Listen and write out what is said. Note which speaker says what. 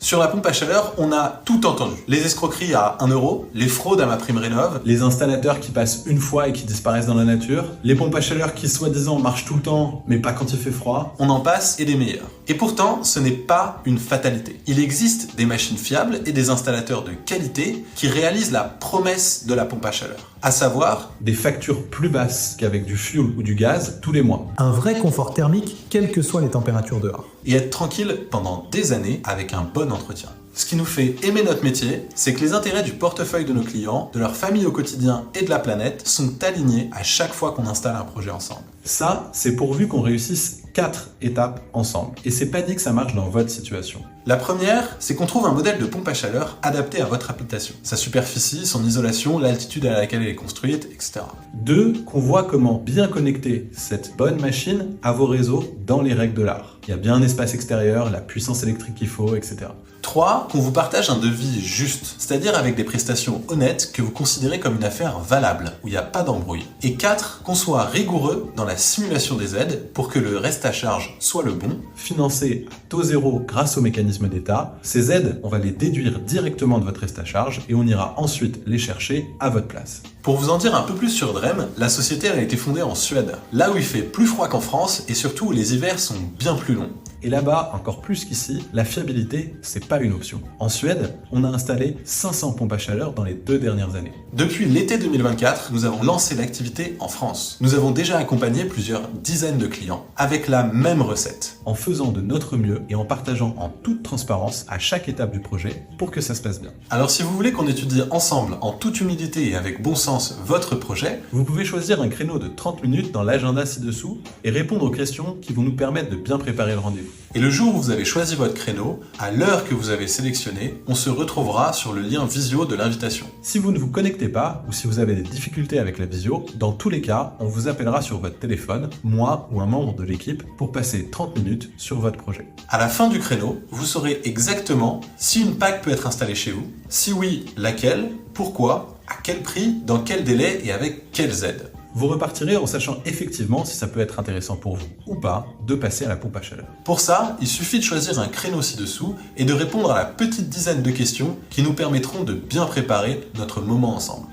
Speaker 1: Sur la pompe à chaleur, on a tout entendu. Les escroqueries à 1 euro, les fraudes à ma prime rénov,
Speaker 2: les installateurs qui passent une fois et qui disparaissent dans la nature, les pompes à chaleur qui soi-disant marchent tout le temps, mais pas quand il fait froid.
Speaker 1: on en passe et des meilleurs. Et pourtant, ce n'est pas une fatalité. Il existe des machines fiables et des installateurs de qualité qui réalisent la promesse de la pompe à chaleur. À savoir,
Speaker 2: Des factures plus basses qu'avec du fioul ou du gaz tous les mois.
Speaker 3: Un vrai confort thermique, quelles que soient les températures dehors.
Speaker 1: et être tranquille pendant des années avec un bon entretien. Ce qui nous fait aimer notre métier, c'est que les intérêts du portefeuille de nos clients, de leur famille au quotidien et de la planète sont alignés à chaque fois qu'on installe un projet ensemble.
Speaker 2: Ça, c'est pourvu qu'on réussisse 4 étapes ensemble. Et c'est pas dit que ça marche dans votre situation.
Speaker 1: La première, c'est qu'on trouve un modèle de pompe à chaleur adapté à votre habitation. Sa superficie, son isolation, l'altitude à laquelle elle est construite, etc.
Speaker 2: 2, qu'on voit comment bien connecter cette bonne machine à vos réseaux dans les règles de l'art. Il y a bien un espace extérieur, la puissance électrique qu'il faut, etc.
Speaker 1: 3, qu'on vous partage un devis juste, c'est-à-dire avec des prestations honnêtes que vous considérez comme une affaire valable, où il n'y a pas d'embrouille. Et 4, qu'on soit rigoureux dans la simulation des aides pour que le reste à charge soit le bon.
Speaker 2: Financé à taux zéro grâce au mécanisme d'État, ces aides, on va les déduire directement de votre reste à charge et on ira ensuite les chercher à votre place.
Speaker 1: Pour vous en dire un peu plus sur Drem, la société a été fondée en Suède, là où il fait plus froid qu'en France et surtout où les hivers sont bien plus longs.
Speaker 2: Et là-bas, encore plus qu'ici, la fiabilité, c'est pas une option. En Suède, on a installé 500 pompes à chaleur dans les 2 dernières années.
Speaker 1: Depuis l'été 2024, nous avons lancé l'activité en France. Nous avons déjà accompagné plusieurs dizaines de clients avec la même recette.
Speaker 2: En faisant de notre mieux et en partageant en toute transparence à chaque étape du projet pour que ça se passe bien.
Speaker 1: Alors si vous voulez qu'on étudie ensemble, en toute humilité et avec bon sens, votre projet,
Speaker 2: Vous pouvez choisir un créneau de 30 minutes dans l'agenda ci-dessous et répondre aux questions qui vont nous permettre de bien préparer le rendez-vous.
Speaker 1: et le jour où vous avez choisi votre créneau, à l'heure que vous avez sélectionné, on se retrouvera sur le lien visio de l'invitation.
Speaker 2: Si vous ne vous connectez pas ou si vous avez des difficultés avec la visio, dans tous les cas, on vous appellera sur votre téléphone, moi ou un membre de l'équipe, pour passer 30 minutes sur votre projet.
Speaker 1: À la fin du créneau, vous saurez exactement si une PAC peut être installée chez vous, si oui, laquelle, pourquoi, à quel prix, dans quel délai et avec quelles aides.
Speaker 2: Vous repartirez en sachant effectivement si ça peut être intéressant pour vous ou pas de passer à la pompe à chaleur.
Speaker 1: Pour ça, il suffit de choisir un créneau ci-dessous et de répondre à la petite dizaine de questions qui nous permettront de bien préparer notre moment ensemble.